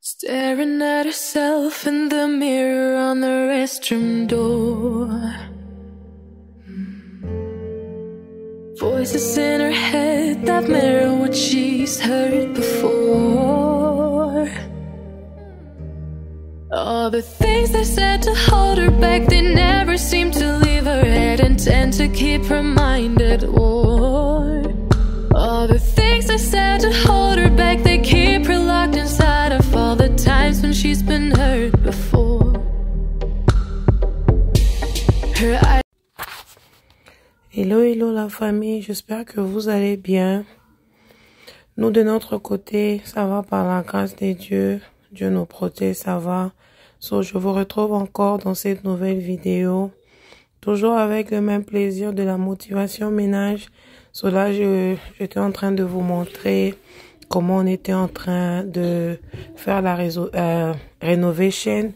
Staring at herself in the mirror on the restroom door. Voices in her head that mirror what she's heard before. All the things they said to hold her back, they never seem to leave her head and tend to keep her mind at war. All the things they said to hold her back, they keep her locked inside of all the times when she's been hurt before. Her eyes. Hello, hello la famille, j'espère que vous allez bien. Nous de notre côté, ça va par la grâce de Dieu. Dieu nous protège, ça va. So, je vous retrouve encore dans cette nouvelle vidéo. Toujours avec le même plaisir de la motivation ménage. So là, j'étais en train de vous montrer comment on était en train de faire la rénovation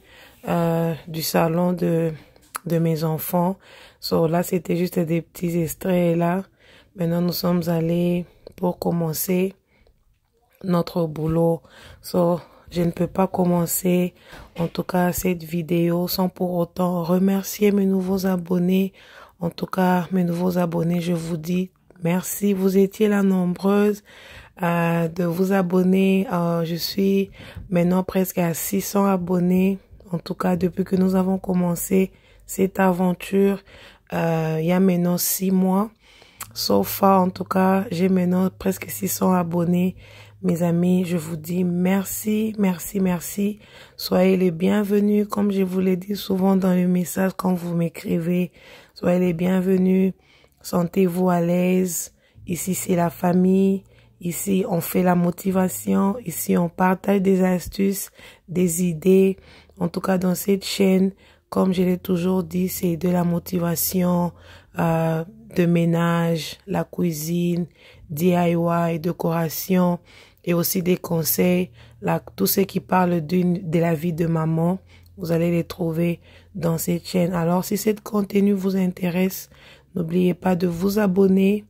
du salon de mes enfants. So là, c'était juste des petits extraits là. Maintenant, nous sommes allés pour commencer notre boulot. So, je ne peux pas commencer, en tout cas, cette vidéo sans pour autant remercier mes nouveaux abonnés. En tout cas, mes nouveaux abonnés, je vous dis merci. Vous étiez là nombreuses de vous abonner. Je suis maintenant presque à 600 abonnés. En tout cas, depuis que nous avons commencé cette aventure, il y a maintenant 6 mois. So far, en tout cas, j'ai maintenant presque 600 abonnés. Mes amis, je vous dis merci, merci, merci. Soyez les bienvenus, comme je vous l'ai dit souvent dans le message quand vous m'écrivez. Soyez les bienvenus, sentez-vous à l'aise. Ici, c'est la famille. Ici, on fait la motivation. Ici, on partage des astuces, des idées. En tout cas, dans cette chaîne, comme je l'ai toujours dit, c'est de la motivation, de ménage, la cuisine, DIY, décoration et aussi des conseils. Tout ce qui parle de la vie de maman, vous allez les trouver dans cette chaîne. Alors, si ce contenu vous intéresse, n'oubliez pas de vous abonner,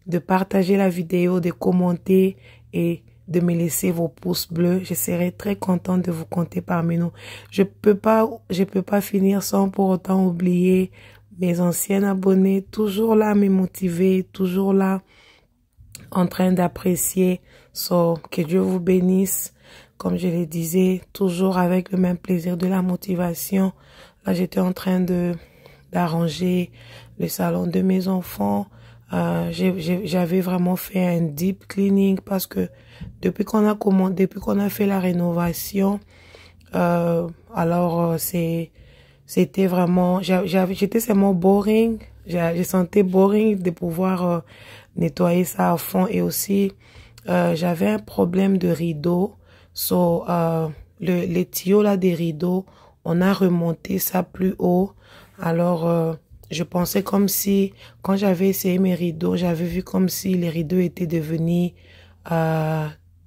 de partager la vidéo, de commenter et de me laisser vos pouces bleus. Je serai très contente de vous compter parmi nous. Je peux pas finir sans pour autant oublier mes anciens abonnés, toujours là à me motiver, toujours là en train d'apprécier. So, que Dieu vous bénisse. Comme je le disais, toujours avec le même plaisir de la motivation. Là, j'étais en train d'arranger le salon de mes enfants. J'avais vraiment fait un deep cleaning parce que depuis qu'on a fait la rénovation, c'était vraiment, j'étais seulement boring. Je sentais boring de pouvoir nettoyer ça à fond et aussi j'avais un problème de rideau. So, les tuyaux là des rideaux, on a remonté ça plus haut. Alors, je pensais comme si, quand j'avais essayé mes rideaux, j'avais vu comme si les rideaux étaient devenus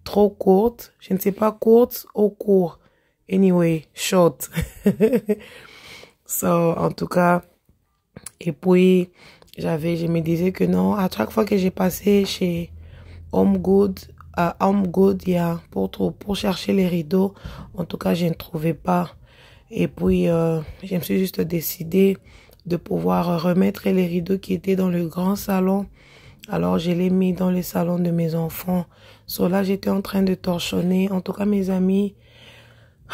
trop courtes. Je ne sais pas, courtes ou courts. Anyway, short. So, en tout cas, et puis, je me disais que non, à chaque fois que j'ai passé chez Home Good, pour chercher les rideaux, en tout cas, je ne trouvais pas. Et puis, je me suis juste décidée de pouvoir remettre les rideaux qui étaient dans le grand salon. Alors, je l'ai mis dans le salon de mes enfants. So là, j'étais en train de torchonner. En tout cas, mes amis,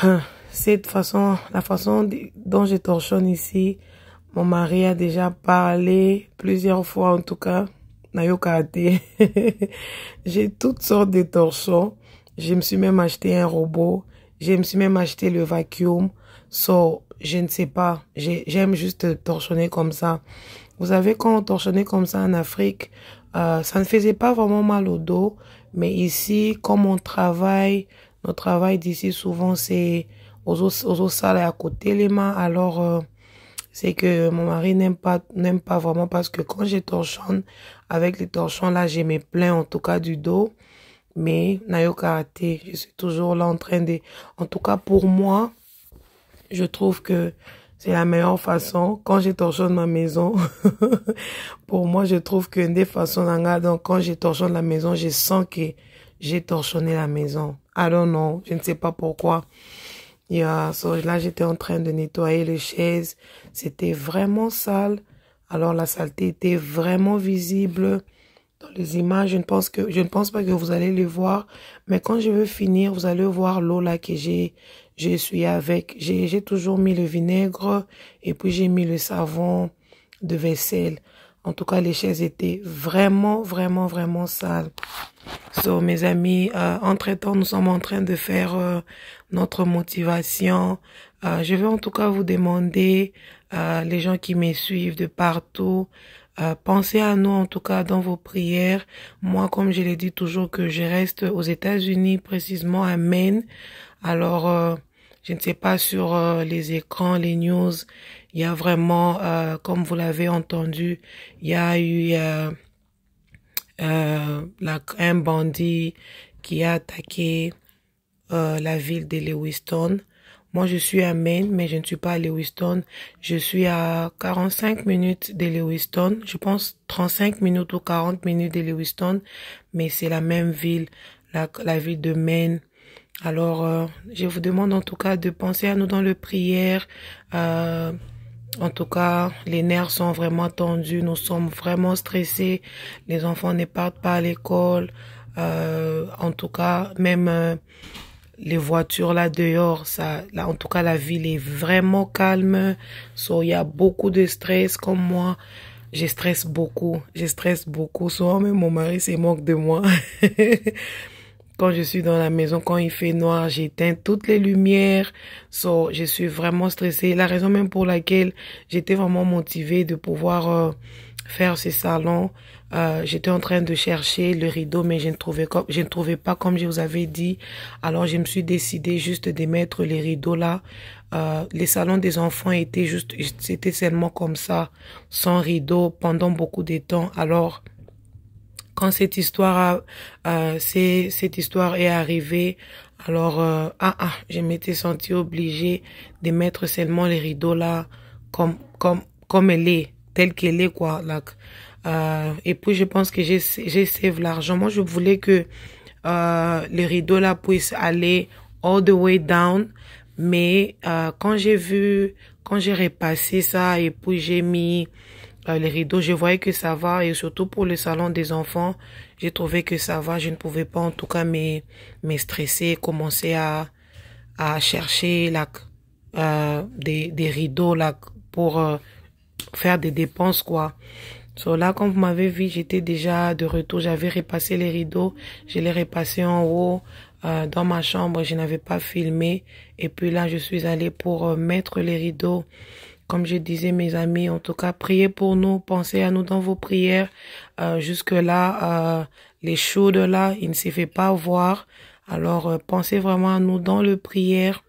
la façon dont je torchonne ici, mon mari a déjà parlé plusieurs fois, en tout cas. J'ai toutes sortes de torchons. Je me suis même acheté un robot. Je me suis même acheté le vacuum. So, je ne sais pas. J'aime juste torchonner comme ça. Vous savez, quand on torchonnait comme ça en Afrique, ça ne faisait pas vraiment mal au dos. Mais ici, comme on travaille, notre travail d'ici souvent, c'est aux autres salles à côté les mains. Alors, c'est que mon mari n'aime pas vraiment parce que quand je torchonne, avec les torchons là, je me plains en tout cas du dos. Mais, nayo karaté, je suis toujours là en train de, en tout cas pour moi, je trouve que c'est la meilleure façon. Quand je torchonne ma maison, pour moi, je trouve que des façons, donc quand je torchonne la maison, je sens que j'ai torchonné la maison. I don't know. Je ne sais pas pourquoi. Yeah, so là, j'étais en train de nettoyer les chaises. C'était vraiment sale. Alors, la saleté était vraiment visible dans les images. Je ne pense pas que vous allez les voir. Mais quand je veux finir, vous allez voir l'eau là que j'ai essuyé avec. J'ai toujours mis le vinaigre et puis j'ai mis le savon de vaisselle. En tout cas, les chaises étaient vraiment, vraiment, vraiment sales. So, mes amis, entre-temps, nous sommes en train de faire notre motivation. Je vais en tout cas vous demander, les gens qui me suivent de partout, pensez à nous en tout cas dans vos prières. Moi, comme je l'ai dit toujours, que je reste aux États-Unis, précisément à Maine. Alors, je ne sais pas sur les écrans, les news, il y a vraiment, comme vous l'avez entendu, il y a eu un bandit qui a attaqué la ville de Lewiston. Moi, je suis à Maine, mais je ne suis pas à Lewiston. Je suis à 45 minutes de Lewiston. Je pense 35 minutes ou 40 minutes de Lewiston, mais c'est la même ville, la ville de Maine. Alors, je vous demande en tout cas de penser à nous dans le prière. En tout cas, les nerfs sont vraiment tendus. Nous sommes vraiment stressés. Les enfants ne partent pas à l'école. En tout cas, même les voitures là dehors, là, en tout cas, la ville est vraiment calme. So, il y a beaucoup de stress comme moi. Je stresse beaucoup. So, même mon mari se moque de moi. Quand je suis dans la maison, quand il fait noir, j'éteins toutes les lumières. So, je suis vraiment stressée. La raison même pour laquelle j'étais vraiment motivée de pouvoir faire ces salons. J'étais en train de chercher le rideau, mais je ne trouvais pas comme je vous avais dit. Alors, je me suis décidée juste de mettre les rideaux là. Les salons des enfants c'était seulement comme ça, sans rideau pendant beaucoup de temps. Alors, quand cette histoire est arrivée, alors je m'étais sentie obligée de mettre seulement les rideaux là comme elle est, telle qu'elle est quoi. Et puis je pense que j'ai save l'argent. Moi je voulais que les rideaux là puissent aller all the way down, mais quand j'ai repassé ça et puis j'ai mis les rideaux, je voyais que ça va, et surtout pour le salon des enfants, j'ai trouvé que ça va. Je ne pouvais pas en tout cas me stresser, commencer à chercher des rideaux là pour faire des dépenses quoi. So là, comme vous m'avez vu, j'étais déjà de retour. J'avais repassé les rideaux, je les repassé en haut dans ma chambre. Je n'avais pas filmé, et puis là je suis allée pour mettre les rideaux. Comme je disais, mes amis, en tout cas, priez pour nous, pensez à nous dans vos prières. Jusque-là, les chaudes là, il ne se fait pas voir. Alors, pensez vraiment à nous dans le prière.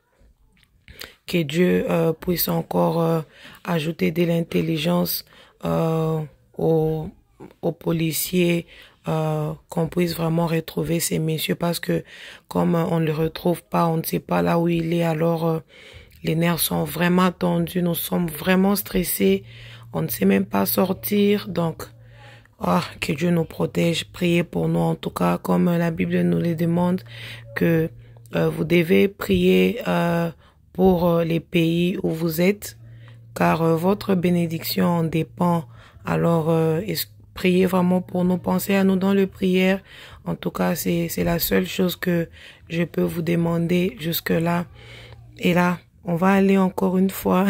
Que Dieu puisse encore ajouter de l'intelligence aux policiers, qu'on puisse vraiment retrouver ces messieurs. Parce que comme on ne le retrouve pas, on ne sait pas là où il est, alors... les nerfs sont vraiment tendus, nous sommes vraiment stressés, on ne sait même pas sortir. Donc, que Dieu nous protège, priez pour nous en tout cas, comme la Bible nous le demande, que vous devez prier pour les pays où vous êtes, car votre bénédiction en dépend. Alors, priez vraiment pour nous, pensez à nous dans le prière. En tout cas, c'est la seule chose que je peux vous demander jusque-là. Et là, on va aller encore une fois,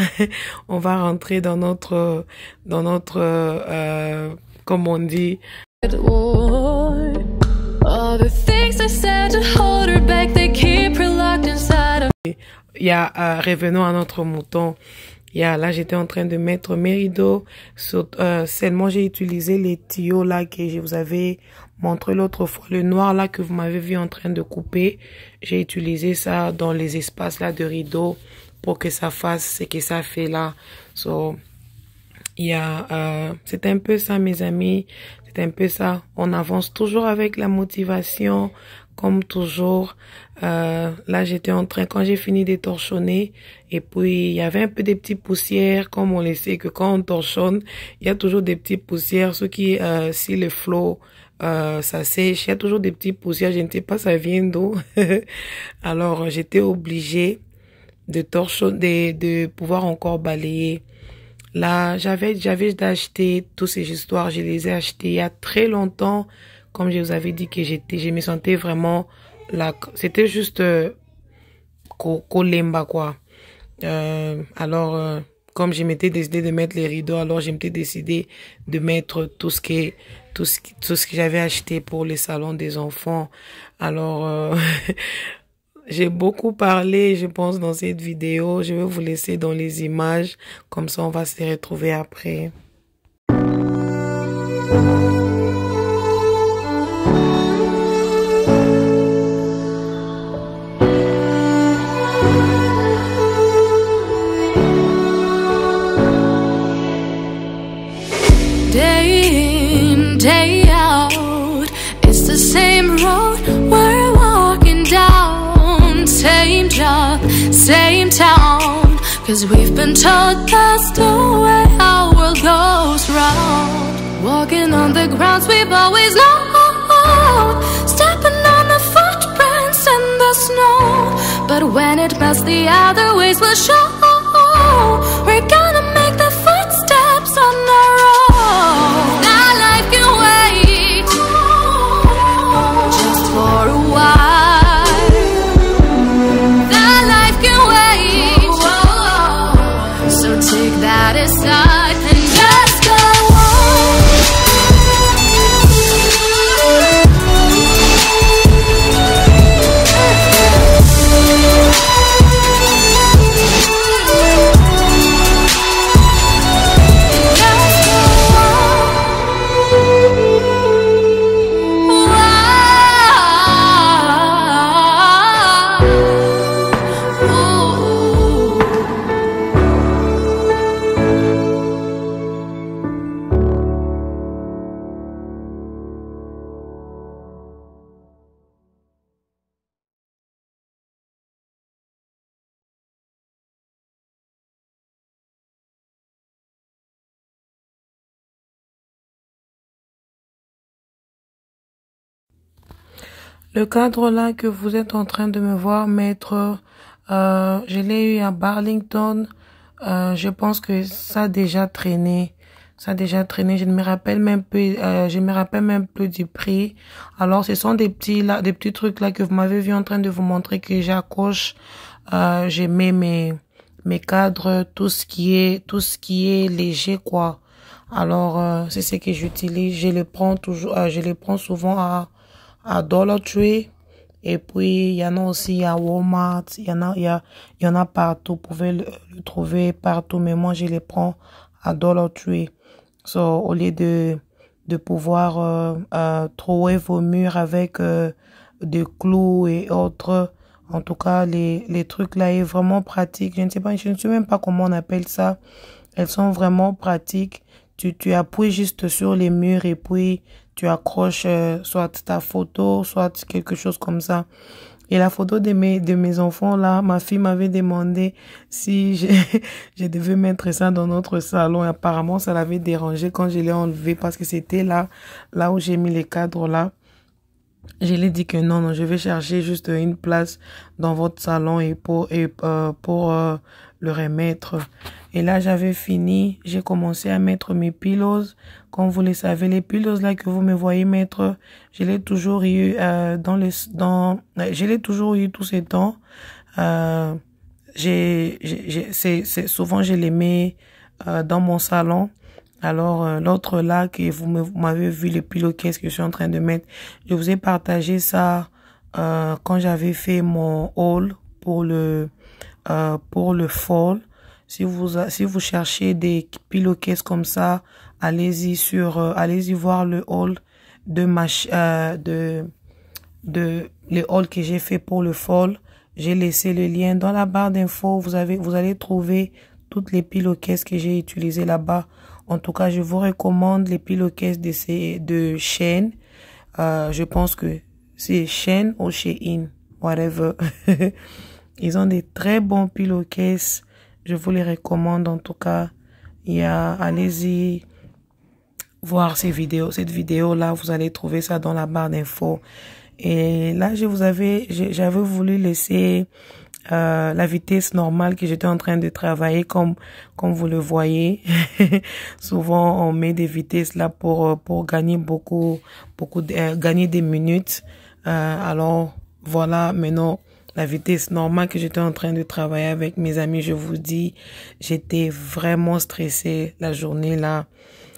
on va rentrer dans notre comme on dit. Il y a, revenons à notre mouton. Là, j'étais en train de mettre mes rideaux. Seulement, j'ai utilisé les tuyaux là que je vous avais montré l'autre fois. Le noir là que vous m'avez vu en train de couper. J'ai utilisé ça dans les espaces là de rideaux pour que ça fasse ce que ça fait là. So, c'est un peu ça, mes amis. C'est un peu ça. On avance toujours avec la motivation, comme toujours. Là, j'étais en train, quand j'ai fini de torchonner, et puis il y avait un peu des petites poussières, comme on le sait que quand on torchonne, il y a toujours des petites poussières, ce qui, si le flot ça sèche. Il y a toujours des petits poussières, je ne sais pas ça vient d'où. Alors, j'étais obligée de pouvoir encore balayer. Là, j'avais acheté tous ces histoires, je les ai achetées il y a très longtemps. Comme je vous avais dit que je me sentais vraiment là, c'était juste kolemba quoi. Alors, comme je m'étais décidé de mettre les rideaux, alors je m'étais décidé de mettre tout ce que j'avais acheté pour les salons des enfants. Alors, j'ai beaucoup parlé, je pense, dans cette vidéo. Je vais vous laisser dans les images. Comme ça, on va se retrouver après. Day in, day out, it's the same road we're walking down. Same job, same town, 'cause we've been told that's the way our world goes round. Walking on the grounds we've always known, stepping on the footprints in the snow. But when it melts, the other ways will show. We're gonna make the footsteps on our own. Now life can wait just for a while. That life can wait, so take that aside and just go Le cadre là que vous êtes en train de me voir mettre, je l'ai eu à Burlington. Je pense que ça a déjà traîné. Ça a déjà traîné. Je ne me rappelle même plus, je me rappelle même plus du prix. Alors, ce sont des petits trucs là que vous m'avez vu en train de vous montrer que j'accroche. Je mets mes cadres, tout ce qui est léger quoi. Alors, c'est ce que j'utilise. Je les prends toujours, je les prends souvent à Dollar Tree, et puis il y en a aussi à Walmart, il y en a partout, vous pouvez le trouver partout, mais moi je les prends à Dollar Tree. So, au lieu de pouvoir trouver vos murs avec des clous et autres, en tout cas les trucs là est vraiment pratique. Je ne sais même pas comment on appelle ça. Elles sont vraiment pratiques. Tu appuies juste sur les murs et puis tu accroches soit ta photo, soit quelque chose comme ça. Et la photo de mes enfants là, ma fille m'avait demandé si je devais mettre ça dans notre salon. Et apparemment, ça l'avait dérangé quand je l'ai enlevé parce que c'était là où j'ai mis les cadres là. Je lui ai dit que non, je vais chercher juste une place dans votre salon et pour le remettre. Et là, j'avais fini. J'ai commencé à mettre mes pillows. Comme vous le savez, les pillows là que vous me voyez mettre, je l'ai toujours eu je l'ai toujours eu tous ces temps. Souvent je les mets dans mon salon. Alors, l'autre là que vous m'avez vu le pillowcase que je suis en train de mettre, je vous ai partagé ça quand j'avais fait mon haul pour le fall. Si vous cherchez des pillowcases comme ça, allez-y voir le haul le haul que j'ai fait pour le fall. J'ai laissé le lien dans la barre d'infos. Vous allez trouver toutes les pillowcases que j'ai utilisées là-bas. En tout cas, je vous recommande les pillowcases de Shein. Je pense que c'est Shein ou Shein, whatever. Ils ont des très bons pillowcases. Je vous les recommande en tout cas. Allez-y voir cette vidéo-là, vous allez trouver ça dans la barre d'infos. Et là, j'avais voulu laisser la vitesse normale que j'étais en train de travailler, comme vous le voyez. Souvent, on met des vitesses là pour gagner gagner des minutes. Alors, voilà, maintenant, la vitesse normale que j'étais en train de travailler avec mes amis, je vous dis, j'étais vraiment stressée la journée là.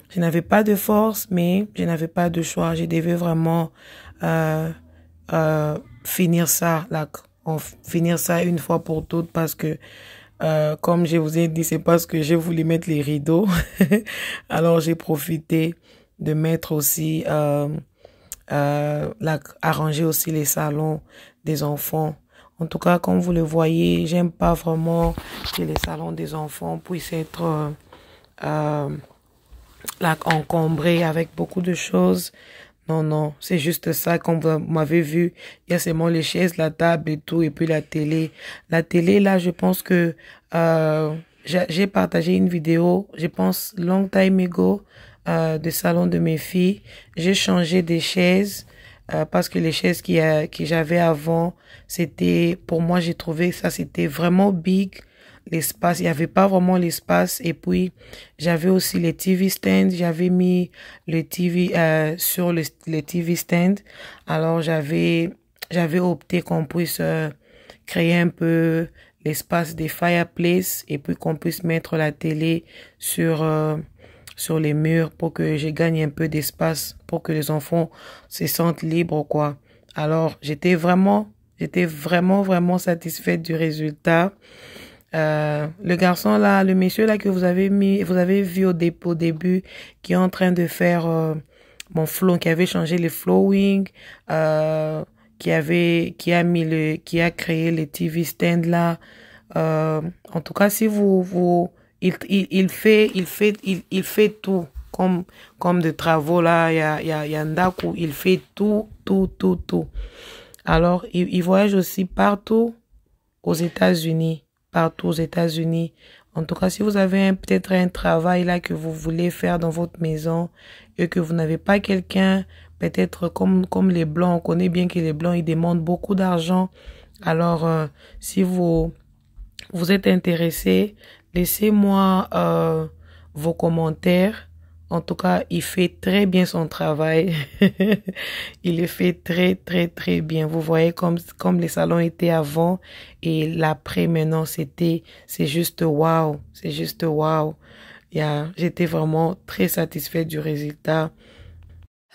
Je n'avais pas de force, mais je n'avais pas de choix. Je devais vraiment finir ça une fois pour toutes, parce que comme je vous ai dit, c'est parce que j'ai voulu mettre les rideaux. Alors j'ai profité de mettre aussi arranger aussi les salons des enfants. En tout cas, comme vous le voyez, j'aime pas vraiment que les salons des enfants puissent être encombrés avec beaucoup de choses. Non, c'est juste ça. Comme vous m'avez vu, il y a seulement les chaises, la table et tout, et puis la télé. La télé, là, je pense que j'ai partagé une vidéo, je pense long time ago, de salon de mes filles. J'ai changé des chaises parce que les chaises que j'avais avant, c'était, pour moi, j'ai trouvé ça, c'était vraiment big. L'espace, il n'y avait pas vraiment l'espace. Et puis, j'avais aussi les TV stands. J'avais mis le TV sur les TV stands. Alors, j'avais opté qu'on puisse créer un peu l'espace des fireplaces et puis qu'on puisse mettre la télé sur les murs pour que je gagne un peu d'espace, pour que les enfants se sentent libres, quoi. Alors, j'étais vraiment satisfaite du résultat. Le garçon là, le monsieur là que vous avez vu au début, qui est en train de faire mon flow, qui avait changé les flowing, qui a créé les TV stand là. En tout cas, si il fait tout comme de travaux là. Il y a un Ndaku, il fait tout. Alors, il voyage aussi partout aux États-Unis. En tout cas, si vous avez peut-être un travail là que vous voulez faire dans votre maison et que vous n'avez pas quelqu'un, peut-être comme les Blancs, on connaît bien que les Blancs, ils demandent beaucoup d'argent. Alors, si vous êtes intéressé, laissez-moi vos commentaires. En tout cas, il fait très bien son travail. Il le fait très bien. Vous voyez comme les salons étaient avant et l'après maintenant, c'est juste wow. C'est juste wow. J'étais vraiment très satisfaite du résultat.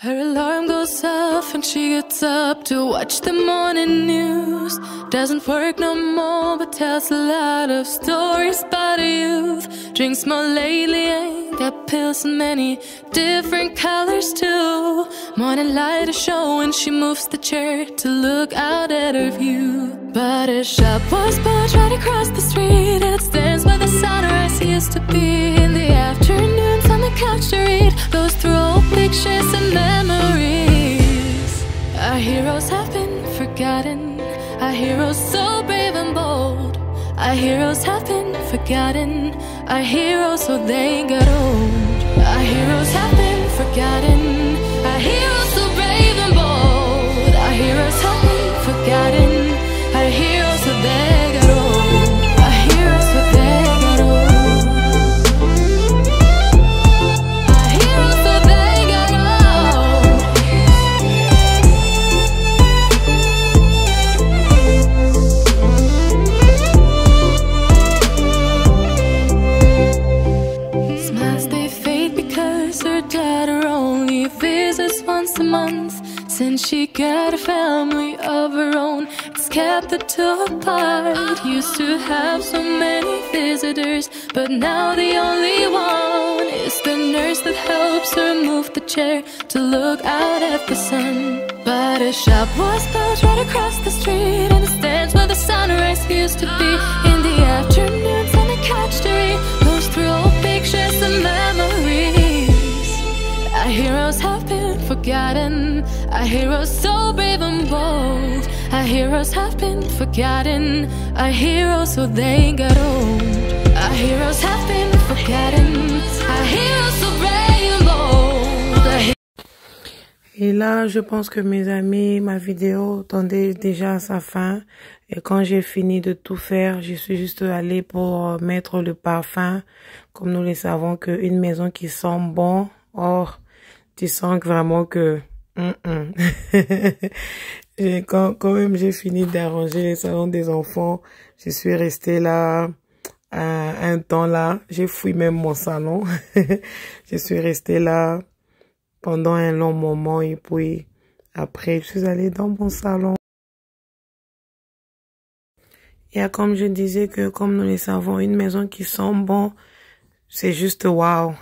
Her alarm goes off and she gets up to watch the morning news. Doesn't work no more but tells a lot of stories about youth. Drinks more lately, ain't got pills in many different colors too. Morning light is showing, she moves the chair to look out at her view. But a shop was built right across the street, and it stands where the sunrise used to be. In the afternoons on the couch to read, goes through old pictures and memories. Our heroes have been forgotten, our heroes so brave and bold. Our heroes have been forgotten, our heroes so they got old. Our heroes have been forgotten, our heroes so brave and bold. Our heroes have been forgotten, our heroes so they got old. Our heroes so they got old. Our heroes so they got old. Smiles they fade because her daughter only visits once a month. Since she got a family of her own, it's kept the two apart. Used to have so many visitors, but now the only one is the nurse that helps her move the chair to look out at the sun. But a shop was built right across the street, and it stands where the sunrise used to be. In the afternoons on the couch to read, goes through old pictures and memories. Our heroes have been forgotten, our heroes so brave and bold. Our heroes have been forgotten, our heroes so they got old. Our heroes have been forgotten, our heroes so brave and bold. Et là, je pense que mes amis, ma vidéo tendait déjà à sa fin. Et quand j'ai fini de tout faire, je suis juste allée pour mettre le parfum. Comme nous le savons qu'une maison qui sent bon, or, tu sens vraiment que... Quand même j'ai fini d'arranger les salons des enfants, je suis restée là un temps là. J'ai fouillé même mon salon. Je suis restée là pendant un long moment et puis après je suis allée dans mon salon. Et comme je disais que comme nous le savons, une maison qui sent bon, c'est juste wow.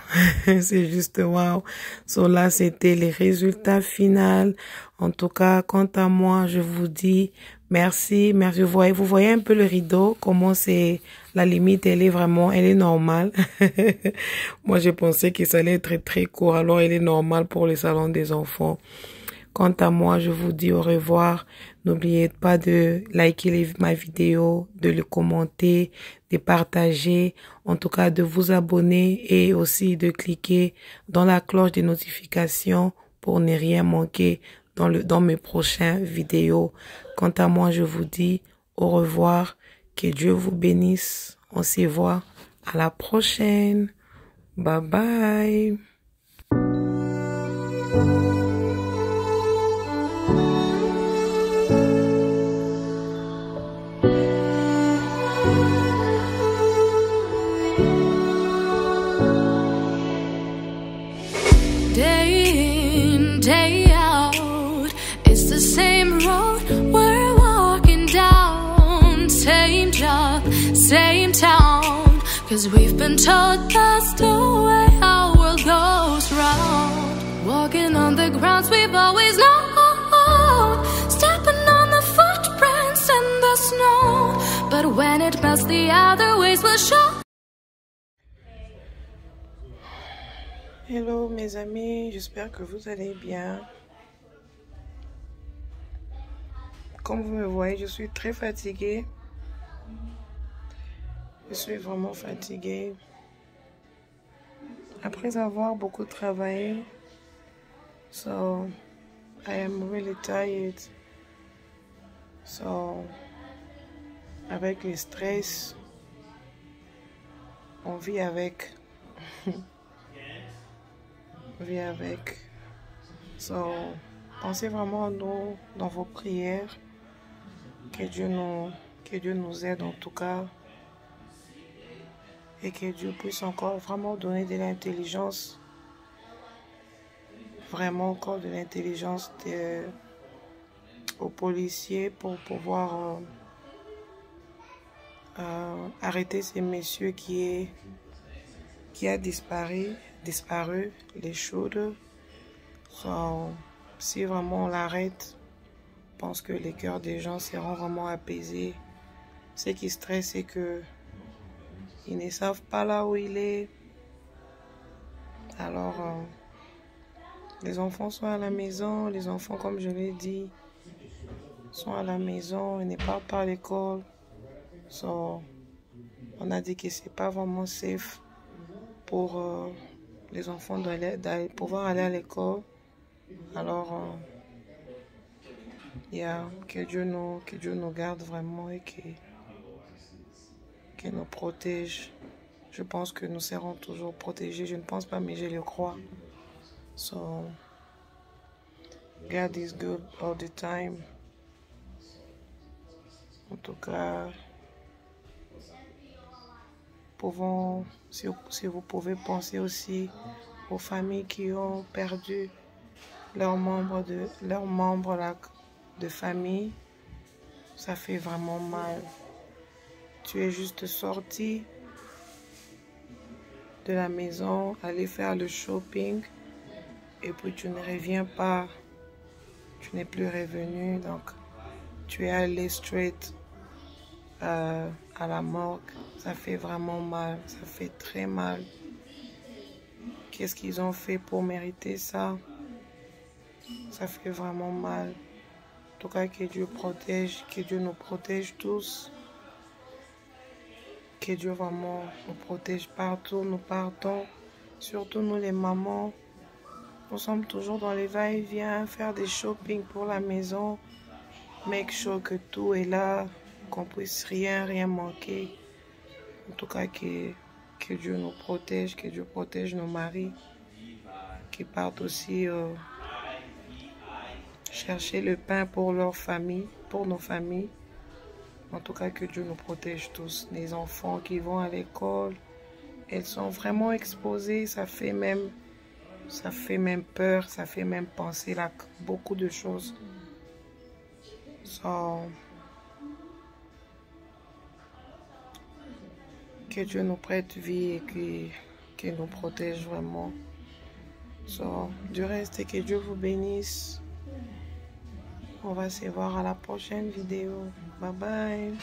C'est juste wow. So là, c'était les résultats finaux. En tout cas, quant à moi, je vous dis merci. Merci. Vous voyez un peu le rideau, comment c'est, la limite, elle est normale. Moi, je pensais que ça allait être très court. Alors, elle est normale pour le salon des enfants. Quant à moi, je vous dis au revoir. N'oubliez pas de liker ma vidéo, de le commenter, de partager, en tout cas de vous abonner et aussi de cliquer dans la cloche des notifications pour ne rien manquer dans mes prochaines vidéos. Quant à moi, je vous dis au revoir. Que Dieu vous bénisse. On se voit à la prochaine. Bye bye. Day in, day out, it's the same road we're walking down. Same job, same town, 'cause we've been told that's the way our world goes round. Walking on the grounds we've always known, stepping on the footprints in the snow. But when it melts, the other ways will show. Hello mes amis, j'espère que vous allez bien. Comme vous me voyez, je suis très fatiguée. Je suis vraiment fatiguée. Après avoir beaucoup travaillé, so I am really tired. So avec le stress, on vit avec. Vit avec. So, pensez vraiment à nous dans vos prières. Que Dieu nous aide en tout cas. Et que Dieu puisse encore vraiment donner de l'intelligence. Vraiment encore de l'intelligence aux policiers pour pouvoir arrêter ces messieurs qui a disparu, les choses. So, si vraiment on l'arrête, je pense que les cœurs des gens seront vraiment apaisés. Ce qui stresse, c'est que ils ne savent pas là où il est. Alors, les enfants sont à la maison. Les enfants, comme je l'ai dit, sont à la maison. Ils ne partent pas à l'école. So, on a dit que c'est pas vraiment safe pour les enfants d'aller pouvoir aller à l'école. Alors, que Dieu nous garde vraiment et qu'il nous protège. Je pense que nous serons toujours protégés. Je ne pense pas, mais je le crois. So, God is good all the time. En tout cas, si vous pouvez penser aussi aux familles qui ont perdu leurs membres de famille, ça fait vraiment mal. Tu es juste sorti de la maison, aller faire le shopping et puis tu ne reviens pas, tu n'es plus revenu, donc tu es allé straight à la morgue. Ça fait vraiment mal, ça fait très mal. Qu'est-ce qu'ils ont fait pour mériter ça? Ça fait vraiment mal. En tout cas, que Dieu protège, que Dieu nous protège tous. Que Dieu vraiment nous protège partout, nous partons. Surtout nous les mamans. Nous sommes toujours dans les va-et-vient, faire des shopping pour la maison. Make sure que tout est là, qu'on puisse rien manquer. En tout cas, que Dieu nous protège, que Dieu protège nos maris, qui partent aussi chercher le pain pour leur famille, pour nos familles. En tout cas, que Dieu nous protège tous. Les enfants qui vont à l'école, elles sont vraiment exposées. Ça fait même peur, ça fait même penser là beaucoup de choses. Que Dieu nous prête vie et qu'il nous protège vraiment. Du reste, que Dieu vous bénisse. On va se voir à la prochaine vidéo. Bye bye.